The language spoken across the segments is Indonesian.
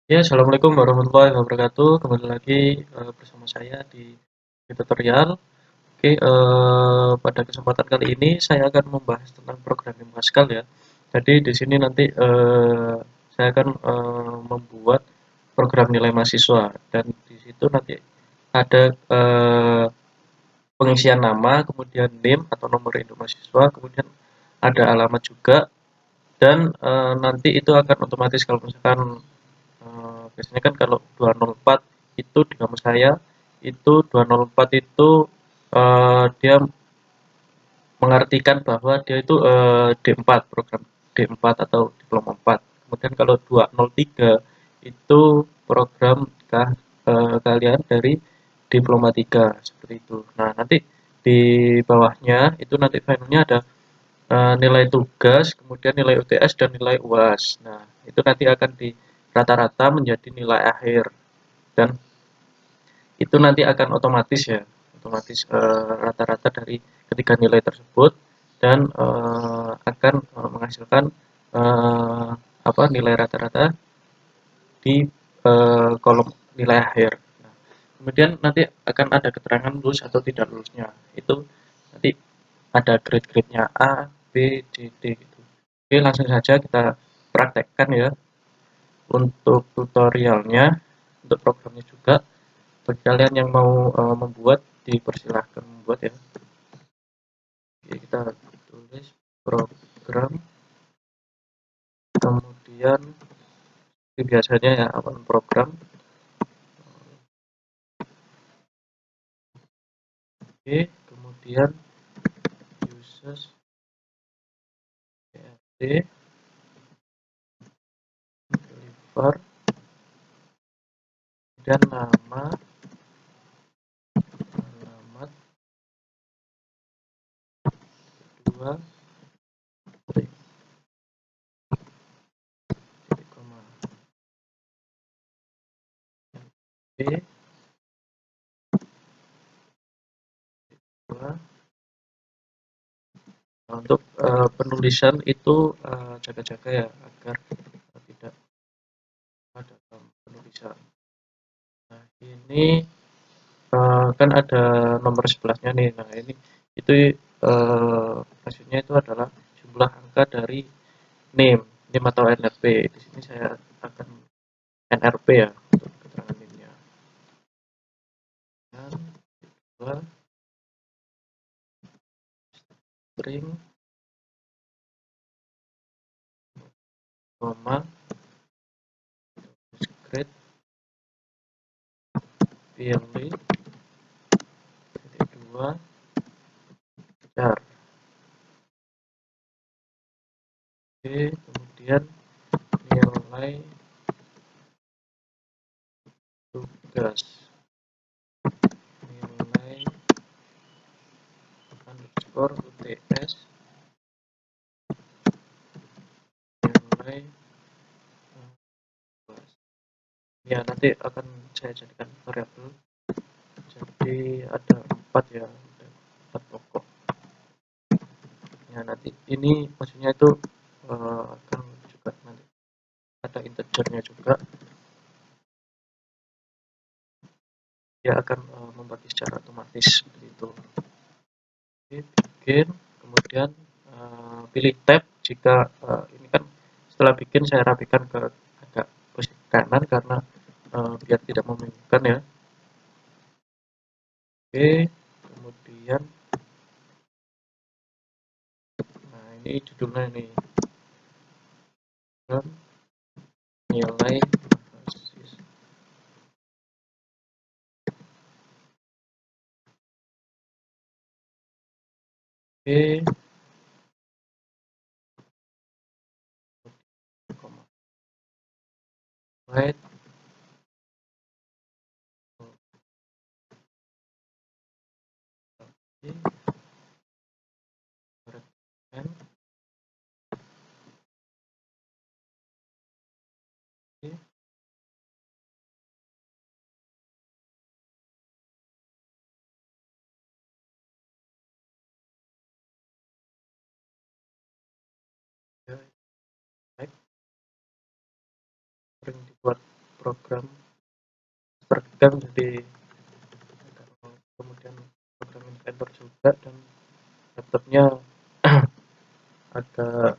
Ya, assalamualaikum warahmatullahi wabarakatuh. Kembali lagi bersama saya di tutorial. Oke, pada kesempatan kali ini saya akan membahas tentang programming Pascal ya. Jadi di sini nanti saya akan membuat program nilai mahasiswa dan di situ nanti ada pengisian nama, kemudian NIM atau nomor induk mahasiswa, kemudian ada alamat juga dan nanti itu akan otomatis kalau misalkan biasanya kan kalau 204 itu di kampus saya itu 204 itu dia mengartikan bahwa dia itu D4 program D4 atau diploma 4. Kemudian kalau 203 itu program kalian dari diploma 3 seperti itu. Nah, nanti di bawahnya itu nanti filenya ada nilai tugas, kemudian nilai UTS dan nilai UAS. Nah, itu nanti akan di rata-rata menjadi nilai akhir dan itu nanti akan otomatis ya, otomatis rata-rata dari ketiga nilai tersebut dan akan menghasilkan eh, apa nilai rata-rata di kolom nilai akhir. Nah, kemudian nanti akan ada keterangan lulus atau tidak lulusnya. Itu nanti ada grade-grade-nya A, B, C, D gitu. Oke, langsung saja kita praktekkan ya untuk tutorialnya, untuk programnya juga. Bagi kalian yang mau membuat, dipersilahkan membuat ya. Oke, kita tulis program, kemudian biasanya ya awal program. Oke, kemudian uses PRT, deliver, dan nama, alamat, dua, titik koma, B, dua. Nah, untuk penulisan itu jaga-jaga ya agar tidak ada dalam penulisan. Nah, ini kan ada nomor 11-nya nih. Nah, ini itu maksudnya itu adalah jumlah angka dari name atau NRP. Di sini saya akan NRP ya untuk keterangan NIM-nya. Dan kedua string koma grade pilih titik dua char. Oke, kemudian nilai tugas nilai underscore UTS nilai tugas. Ya, nanti akan saya jadikan variabel. Jadi ada 4 ya, ada 4 pokok. Ya, nanti ini maksudnya itu akan juga nanti ada integernya juga. Dia akan membagi secara otomatis seperti itu. Oke, bikin, kemudian pilih tab jika ini kan setelah bikin saya rapikan ke agak posisi kanan karena biar tidak membingungkan ya. Oke, kemudian nah ini judulnya ini nilai basis. Oke, right, and baik, sering dibuat program terekam jadi kemudian program Inventor juga, dan laptopnya ada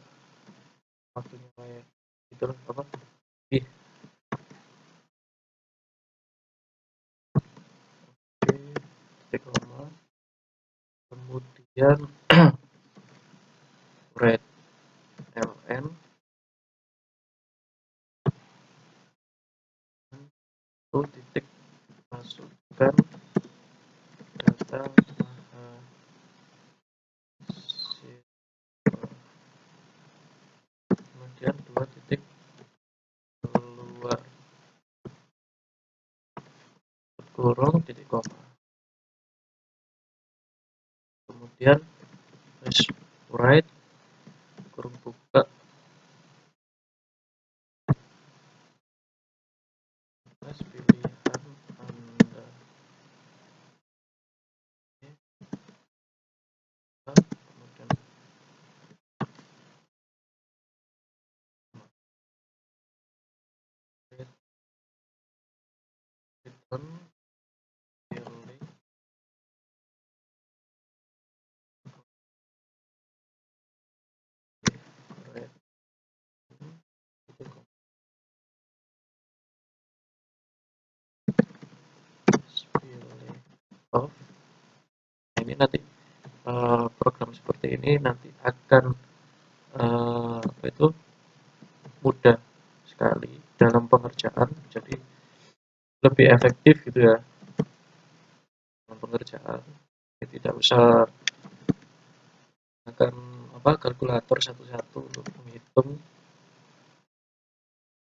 waktunya kayak gitu loh, apa ih oke, titik koma, kemudian red ln itu titik masukkan data mahasiswa, kemudian dua titik keluar kurung titik koma, kemudian write kurung buka plus pilihan Anda, kemudian return pilih red pilih off. Nah, ini nanti program seperti ini nanti akan apa itu mudah sekali dalam pengerjaan, jadi lebih efektif gitu ya dalam pengerjaan. Jadi tidak usah akan apa kalkulator satu-satu untuk menghitung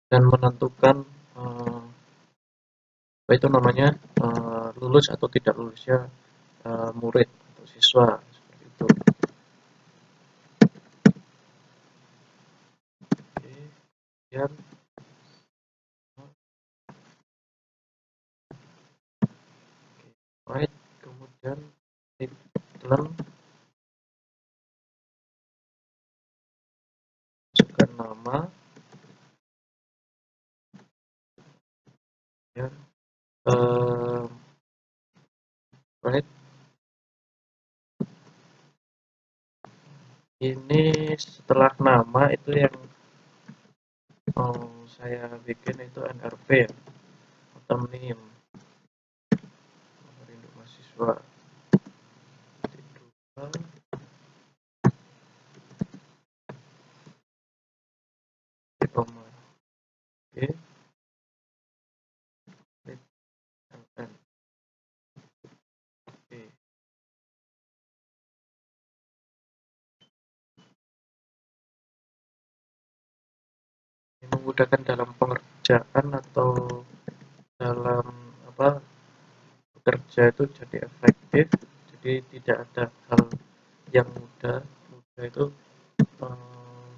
dan menentukan apa itu namanya lulus atau tidak lulusnya murid atau siswa seperti itu. Oke, kemudian right, kemudian title, masukkan nama, ya, right, ini setelah nama itu yang saya bikin itu NRP ya, atau NIM, nomor induk mahasiswa, koma, oke, oke. Ini memudahkan dalam pengerjaan atau dalam apa bekerja itu jadi efektif, jadi tidak ada hal yang mudah itu eh,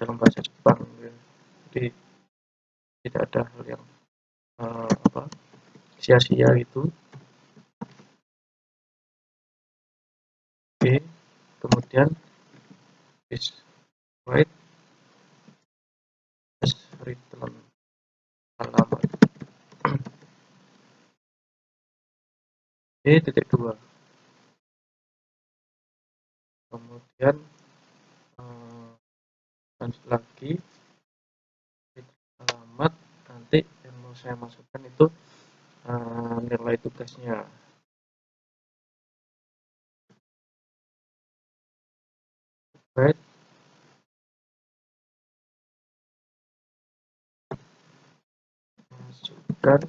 dalam bahasa Jepang ya. Jadi tidak ada hal yang apa sia-sia itu. Oke, kemudian is right as return alamat. Titik dua, kemudian lanjut lagi alamat, nanti yang mau saya masukkan itu nilai tugasnya. Right, masukkan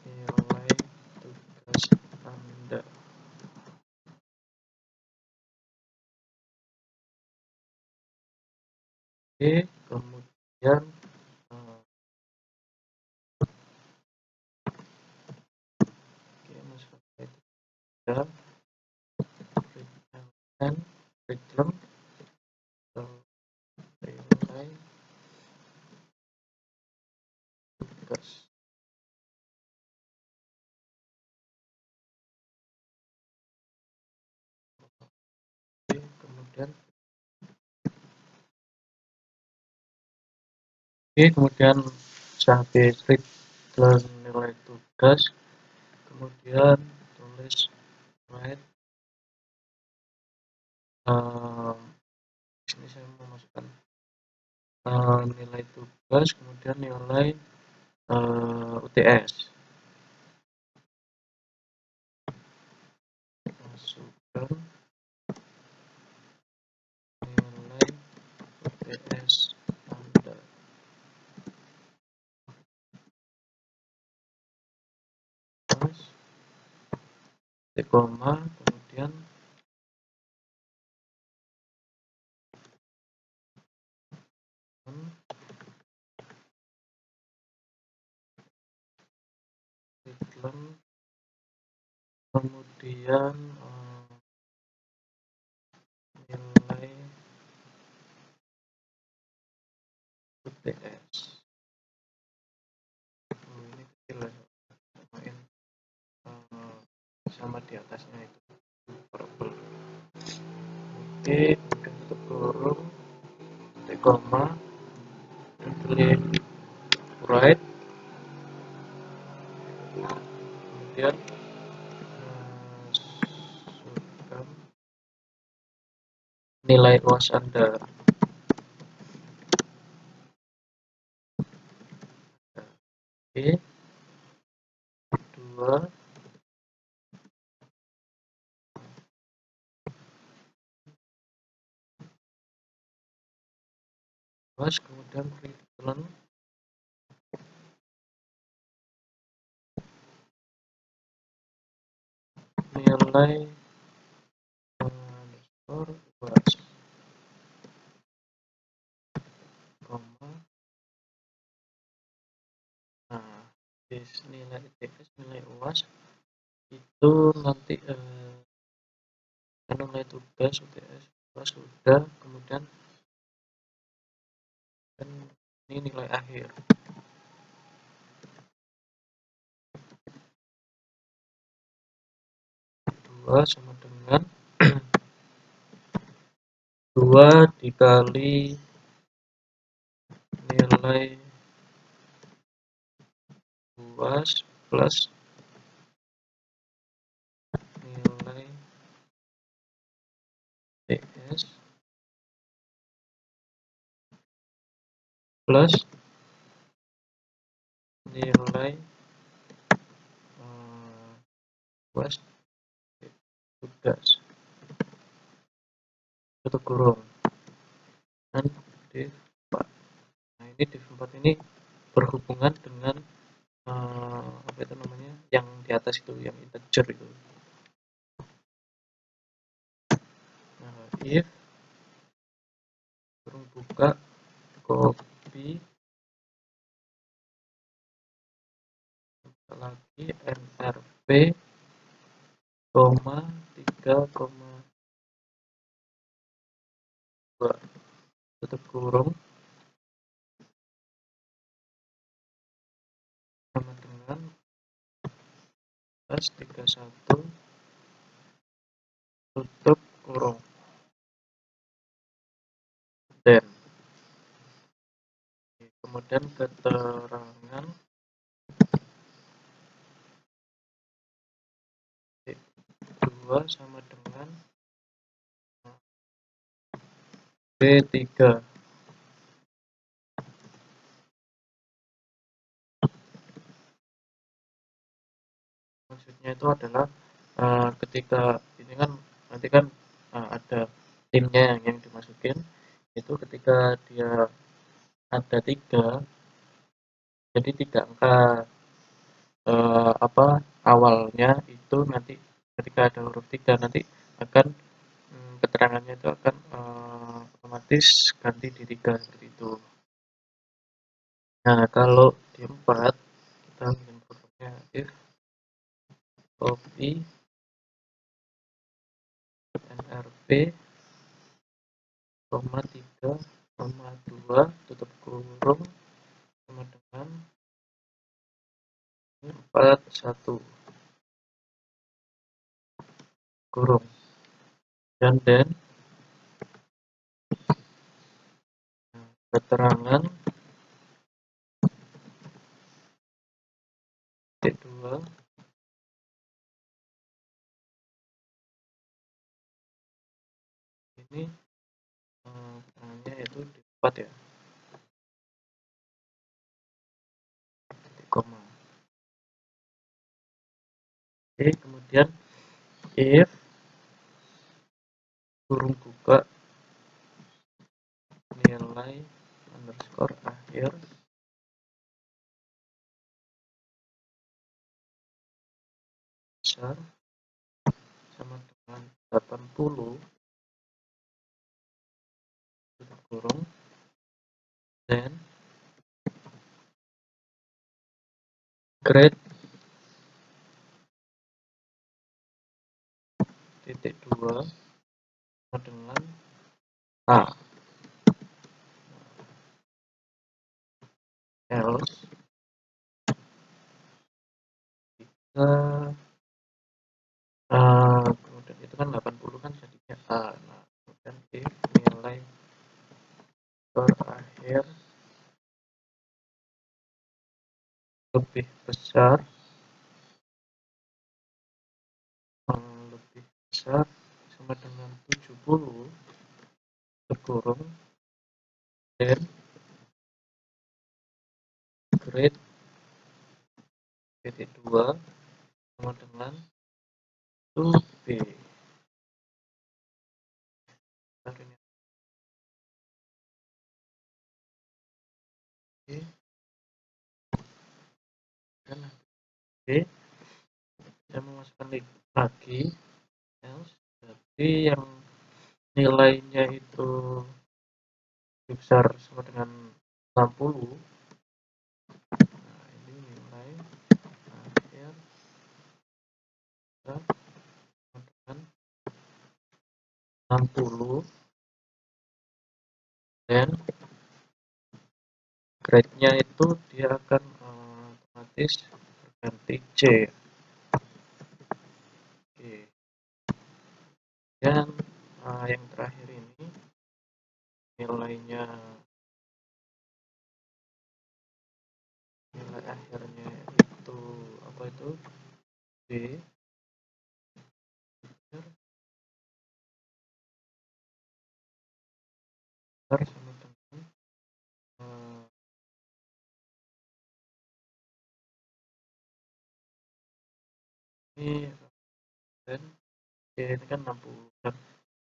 nilai tugas Anda. Oke, kemudian oke, masukkan itu ya, dan return nilai tugas. Oke, kemudian habis read dan nilai tugas, kemudian tulis write. Ini saya memasukkan nilai tugas, kemudian nilai UTS. Masukkan nilai UTS Anda. Terus koma, kemudian kemudian nilai UTS. Ini kecil ya, samain sama di atasnya itu purple. Oke, kemudian tutup kurung, koma, dan klik write, kemudian masukkan nilai UAS Anda. Oke, 2 UAS, kemudian return nilai underscore UAS, koma. Nah, nilai ITS, nilai UAS itu nanti nilai tugas UTS UAS sudah, kemudian dan ini nilai akhir. 2 sama dengan 2 dikali nilai UAS plus nilai TS plus nilai UAS tugas, tutup kurung, dan div 4. Nah, ini div 4 ini berhubungan dengan apa itu namanya, yang di atas itu, yang integer itu. Nah, if kurung buka copy lagi nrp, 3,2 tutup kurung, sama dengan plus 31 tutup kurung, dan kemudian keterangan 2 sama dengan B3. Maksudnya itu adalah ketika ini kan nanti kan ada timnya yang dimasukin, itu ketika dia ada 3, jadi 3 angka apa awalnya itu nanti ketika ada huruf 3 nanti akan keterangannya itu akan otomatis ganti di 3 seperti itu. Nah, kalau di 4 kita bikin programnya if copy nrp, 3,2 tutup kurung sama dengan 41 kurung, dan keterangan titik 2 ini keterangannya yaitu di 4 ya, titik koma. Oke, kemudian if kurung buka nilai underscore akhir besar sama dengan 80 tutup kurung, then grade titik 2 sama dengan A. Else jika kemudian itu kan 80 kan jadinya A. Nah, kemudian if nilai terakhir lebih besar sama dengan 70 terkurung, then grade titik 2 sama dengan 2B. Dan B saya memasukkan lagi else, jadi yang nilainya itu besar sama dengan 60. Nah, ini nilai akhir sama dengan 60, dan grade-nya itu dia akan otomatis berganti C. Oke. Dan yang terakhir ini nilai akhirnya itu apa itu B besar sama dengan ini, dan ini kan 60 kan.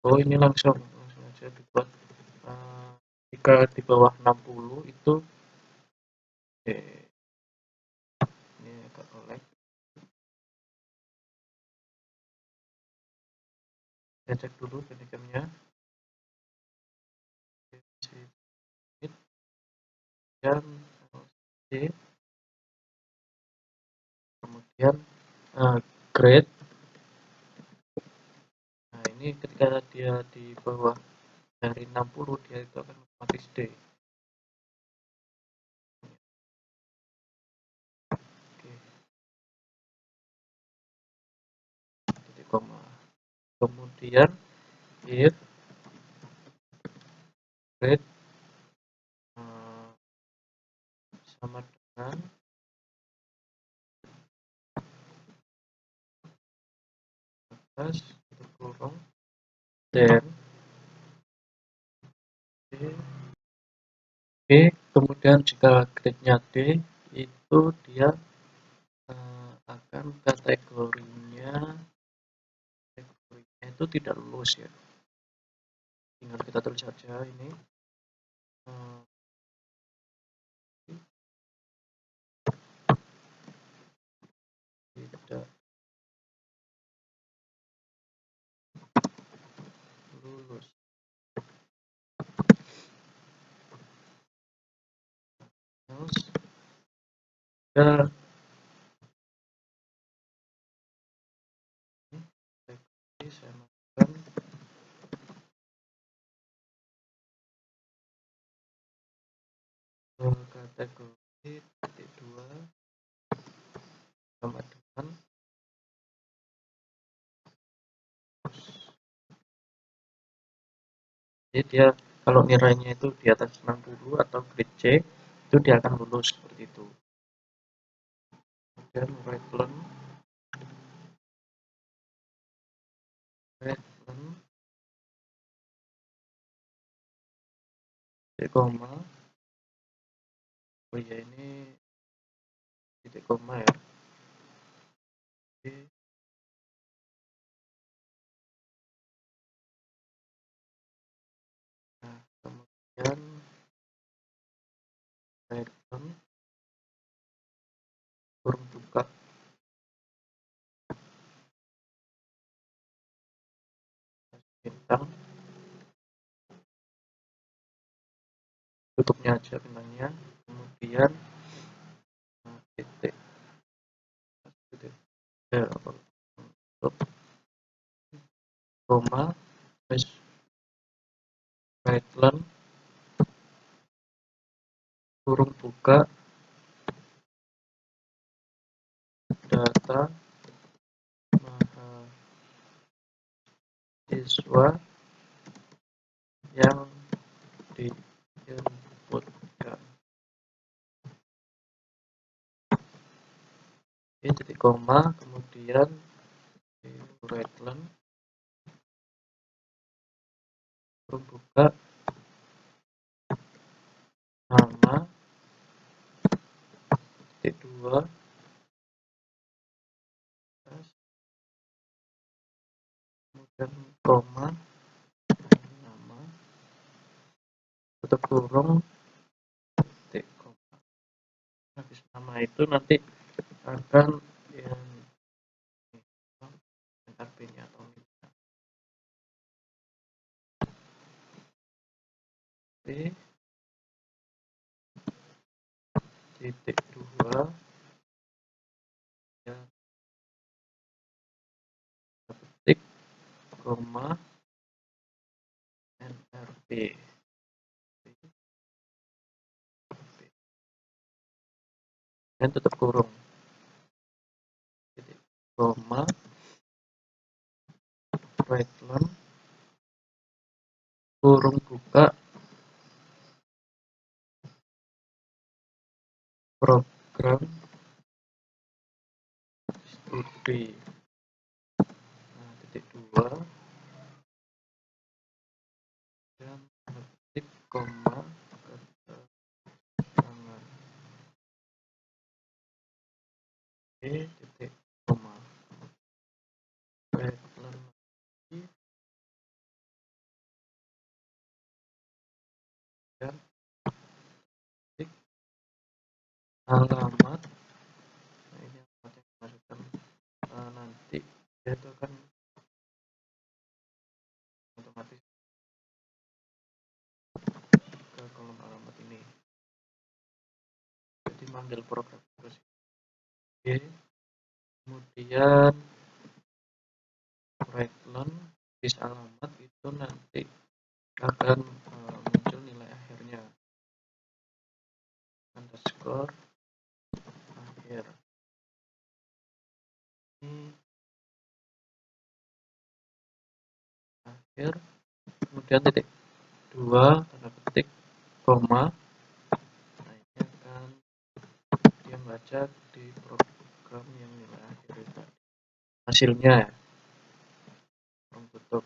Oh, ini langsung aja dibuat jika di bawah 60 itu ini agak kolek, saya cek dulu ketikanya dan C, kemudian grade. Nah, ini ketika dia di bawah dari 60 dia itu akan otomatis D. Oke, titik koma. Kemudian if grade sama dengan atas kurung, then D, kemudian jika grade-nya D itu dia akan kategorinya itu tidak lulus ya, tinggal kita tulis saja ini tidak lulus. Terus ya, saya masukkan kategori titik 2 sama dengan jadi dia kalau nilainya itu di atas 60 atau grade C itu dia akan lulus seperti itu. kemudian right titik koma. Oh iya, ini titik koma ya. Oke. Nah, kemudian right kurung buka bintang, tutupnya aja bintangnya, kemudian titik titik tutup koma, terus right kurung buka data mahasiswa yang diinputkan. Ini titik koma, kemudian di right kurung buka nama titik dua, kemudian koma, nama, tutup kurung, titik koma. Habis nama itu nanti akan yang RP-nya atau P titik dua ya titik koma NRP dan tutup kurung titik koma right kurung buka program studi. Nah, titik dua dan titik koma keterangan titik koma right dan titik alamat. Nah, ini alamat yang dimasukkan nanti itu akan otomatis ke kolom alamat ini, jadi manggil program terus. Oke, kemudian right bis alamat itu nanti akan muncul nilai akhirnya underscore akhir. Ini akhir, kemudian titik dua tanda petik koma. Nah, ini akan dia baca di program yang nilai akhir itu hasilnya ya, tutup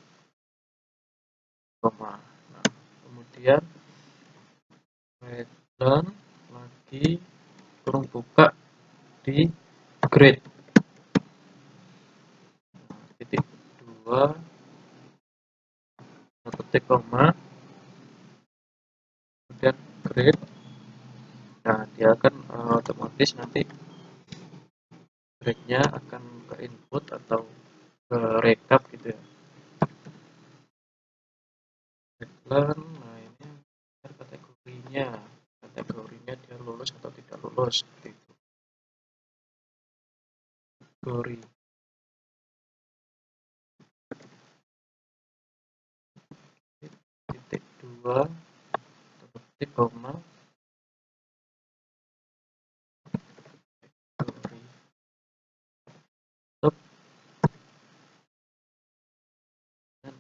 koma. Nah, kemudian right lagi kurung buka di grade. Nah, titik dua ketik koma kemudian grade. Nah, dia akan otomatis nanti grade-nya akan ke input atau ke rekap gitu ya. Learn, nah ini kategorinya dia lulus atau tidak lulus seperti itu. Kategori titik dua titik koma kategori stop dan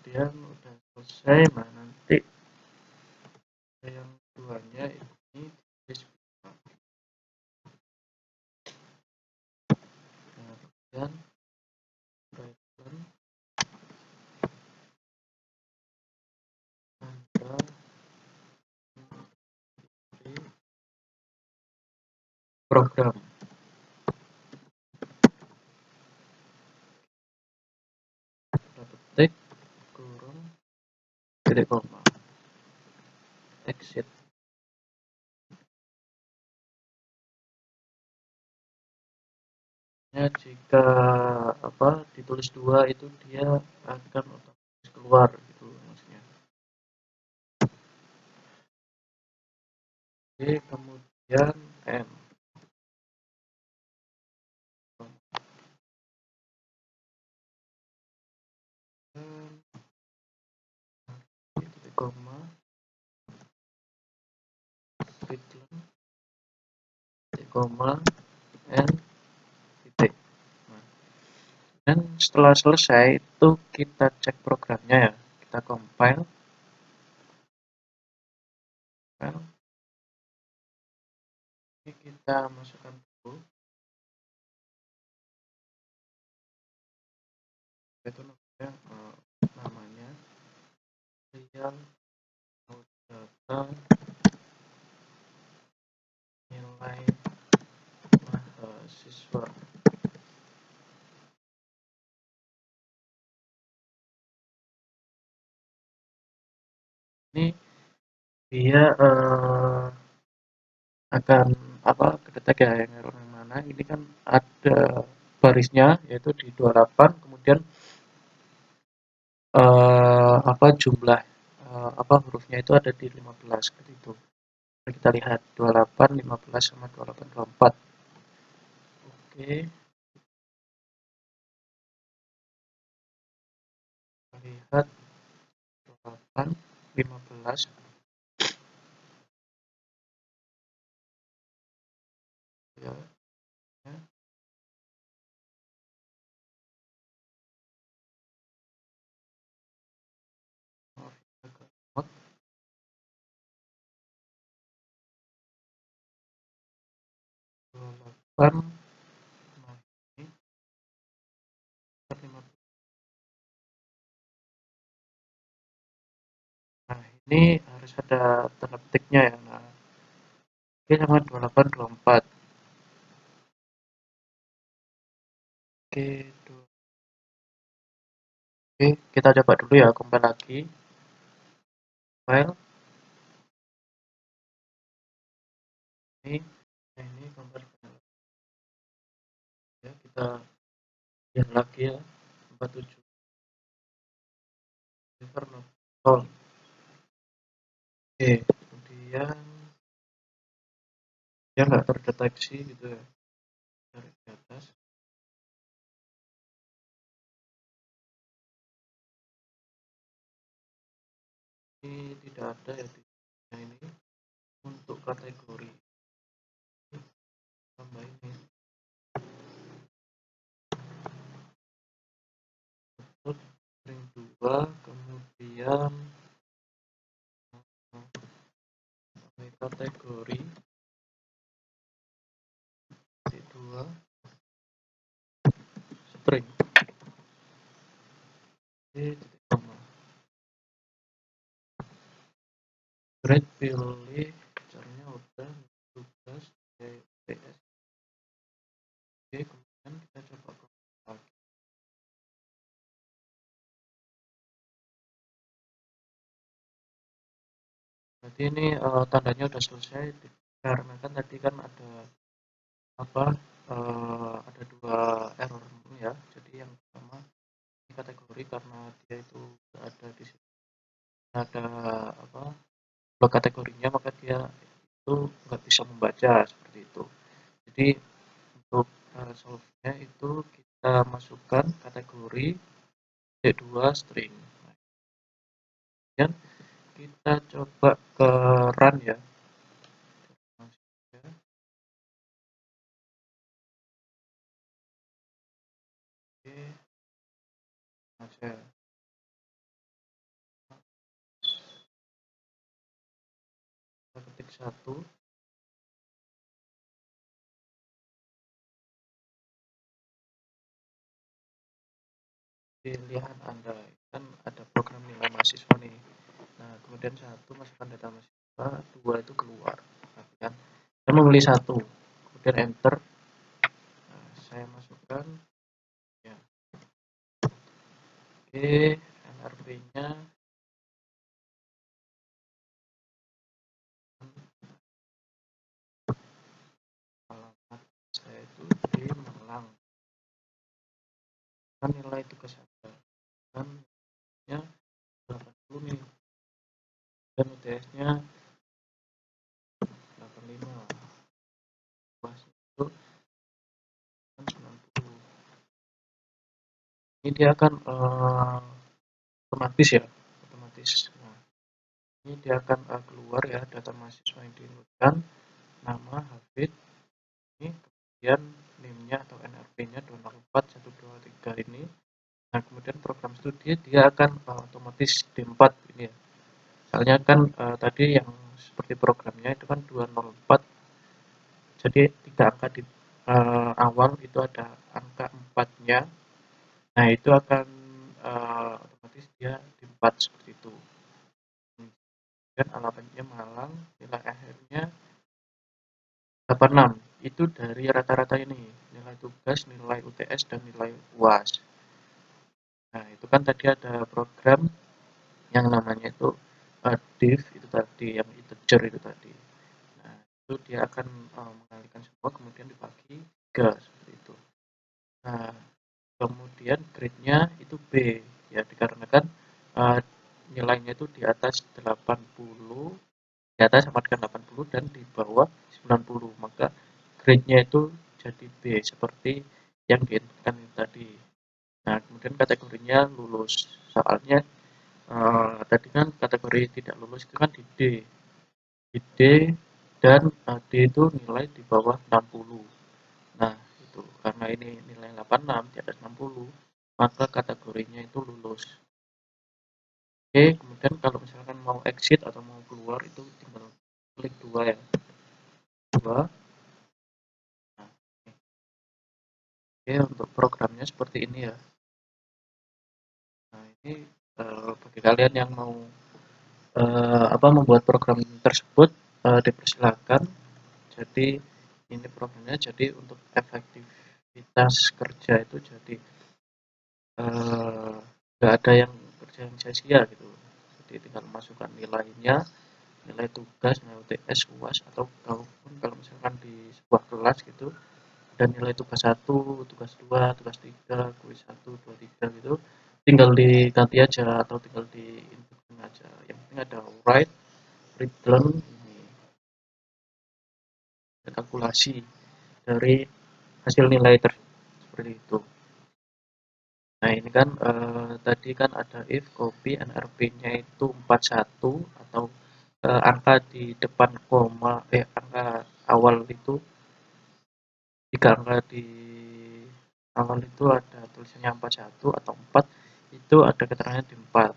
kemudian udah selesai. Nah, nanti yang duanya ini program. Ketik kurung titik koma exit. Ya, jika apa ditulis 2 itu dia akan otomatis keluar gitu maksudnya. Oke, kemudian N. Titik koma titik koma N titik. Nah, dan setelah selesai itu kita cek programnya ya, kita compile. Ini kita masukkan dulu itu namanya real data nilai mahasiswa. Ini dia akan apa kedetek ya yang error yang mana. Ini kan ada barisnya yaitu di 28, kemudian apa jumlah apa hurufnya itu ada di 15 seperti itu. Nah, kita lihat 28, 15 sama 28, 24. Oke, kita lihat 28, 15 ya, ya. Maaf, agak lemot. 28, nah ini 15. Nah, ini harus ada tanda petiknya ya. Nah, oke sama 28, 24. Oke, oke, kita coba dulu ya, compile lagi. File ini, nah ini compile file. Ya, kita lihat lagi ya, 47 server no. Oh, oke, kemudian dia nggak terdeteksi gitu ya dari di atas. Ini tidak ada ya di ini untuk kategori tambah ini. Terus ring 2, kemudian kategori 2 string. Oke, grade pilih caranya udah tugas TS. Oke, kemudian kita coba lagi. Berarti ini tandanya udah selesai karena kan tadi kan ada apa ada dua error ya. Jadi yang pertama di kategori karena dia itu ada di sini ada apa blok kategorinya, maka dia itu nggak bisa membaca seperti itu. Jadi untuk solve-nya itu kita masukkan kategori D2 string. Kemudian kita coba ke run ya. Oke, aja. Kita ketik 1. Pilihan Anda kan ada program nilai mahasiswa nih. Nah, kemudian 1 masukkan data mahasiswa, 2 itu keluar. Nah, kan? Saya memilih 1. kemudian enter. Nah, saya masukkan ya. Oke, NRP-nya alamat saya itu di Malang. Kan nilai tugas saya kan nya 80 nih dan UTS-nya 85. Pas itu kan 90. Ini dia akan otomatis ya, otomatis. Nah, ini dia akan keluar ya data mahasiswa yang diinputkan, nama, Hafid, ini kemudian NIM-nya atau NRP-nya 204123 ini. Nah, kemudian program studi dia akan otomatis D4 ini ya. Soalnya kan tadi yang seperti programnya itu kan 204, jadi 3 angka di awal itu ada angka 4-nya. Nah, itu akan otomatis dia D4 seperti itu. Dan alamatnya Malang, nilai akhirnya 86. Itu dari rata-rata ini, nilai tugas, nilai UTS, dan nilai UAS. Nah, itu kan tadi ada program yang namanya itu div itu tadi, yang integer itu tadi. Nah, itu dia akan mengalihkan semua kemudian dibagi 3 seperti itu. Nah, kemudian grade-nya itu B ya, dikarenakan nilainya itu di atas 80, di atas sama dengan 80 dan di bawah 90, maka grade-nya itu jadi B seperti yang diinputkan tadi. Nah, kemudian kategorinya lulus. Soalnya tadi kan kategori tidak lulus itu kan di D. Di D dan D itu nilai di bawah 60. Nah, itu karena ini nilai 86 di atas 60, maka kategorinya itu lulus. Oke, kemudian kalau misalkan mau exit atau mau keluar itu tinggal klik 2 ya. 2. Nah, oke, untuk programnya seperti ini ya. Nah, ini bagi kalian yang mau membuat program tersebut dipersilakan. Jadi ini programnya, jadi untuk efektivitas kerja itu jadi nggak ada yang kerja yang sia-sia gitu. Jadi tinggal masukkan nilainya, nilai tugas, nilai UTS, UAS, atau kalau misalkan di sebuah kelas gitu dan nilai tugas 1, tugas 2, tugas 3, kuis 1, 2, 3 gitu, tinggal diganti aja atau tinggal diinputkan aja. Yang penting ada write, return, ini kalkulasi dari hasil nilai seperti itu. Nah, ini kan tadi kan ada if copy NRP-nya itu 41 atau angka di depan koma, angka awal itu, 3 angka di awal itu ada tulisannya 41 atau 4, itu ada keterangannya di 4.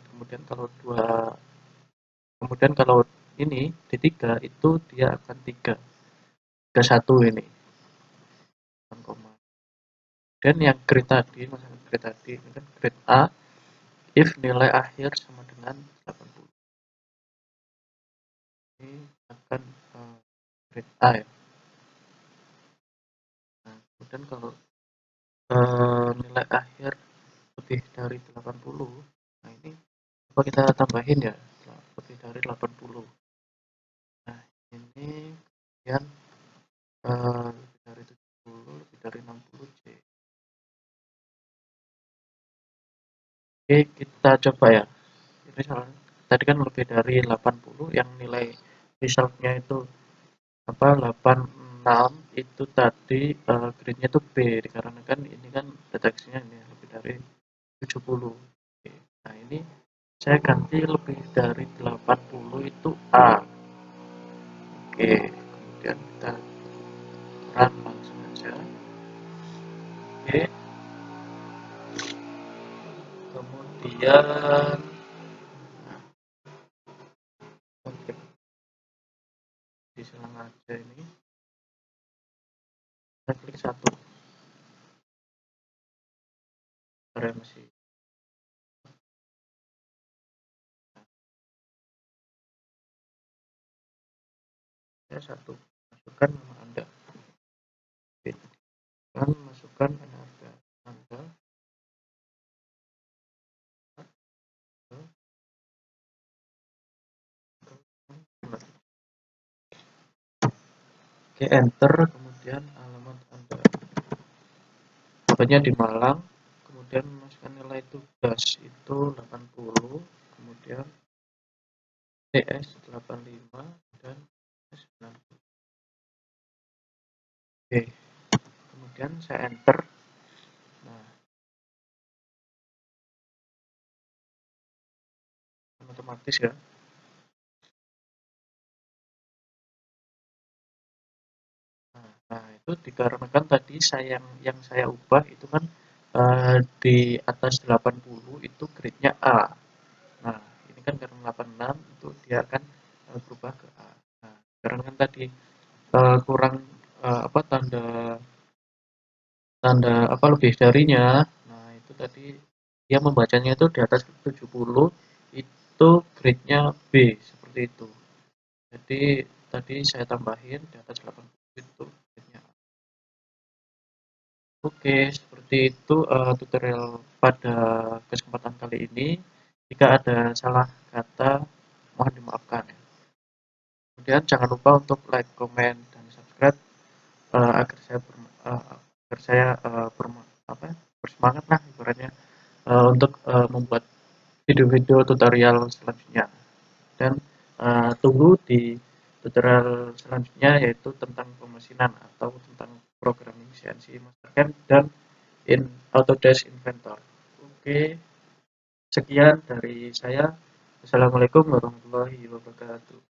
Kemudian kalau ini di 3 itu dia akan 3, 31 ini. Koma. Dan yang grade tadi, masalah grade tadi, ini kan grade A, if nilai akhir sama dengan 80. Ini akan grade A ya. Nah, kemudian kalau nilai akhir lebih dari 80, nah ini coba kita tambahin ya, lebih dari 80. Nah, ini kemudian lebih dari 70, lebih dari 60 C. Oke, kita coba ya. Ini tadi kan lebih dari 80, yang nilai resultnya itu 86, itu tadi grade-nya itu B, dikarenakan ini kan deteksinya ini lebih dari 70. Oke. Nah, ini saya ganti lebih dari 80 itu A. Oke, kemudian kita run langsung aja. Oke, kemudian oke, diselang aja ini. Kita klik satu remisi. Ya, satu, masukkan nama Anda. dan masukkan harga Anda Oke, enter, kemudian alamat Anda pokoknya di Malang, kemudian masukkan nilai tugas itu 80, kemudian TS 85 dan TS 90. Oke, kemudian saya enter. Nah, otomatis ya. Nah, itu dikarenakan tadi yang saya ubah itu kan di atas 80 itu grade-nya A. Nah, ini kan karena 86 itu dia akan berubah ke A. Nah, karena kan tadi kurang apa tanda tanda apa lebih darinya. Nah, itu tadi dia membacanya itu di atas 70 itu grade-nya B seperti itu. Jadi tadi saya tambahin di atas 80 itu grade-nya A. Oke, seperti itu tutorial pada kesempatan kali ini. Jika ada salah kata, mohon dimaafkan ya. Kemudian jangan lupa untuk like, comment, dan subscribe agar saya agar saya apa, bersemangat lah ibaratnya untuk membuat video-video tutorial selanjutnya. Dan tunggu di tutorial selanjutnya yaitu tentang pemesinan atau tentang programming CNC Mastercam dan Autodesk Inventor. Oke, sekian dari saya. Assalamualaikum warahmatullahi wabarakatuh.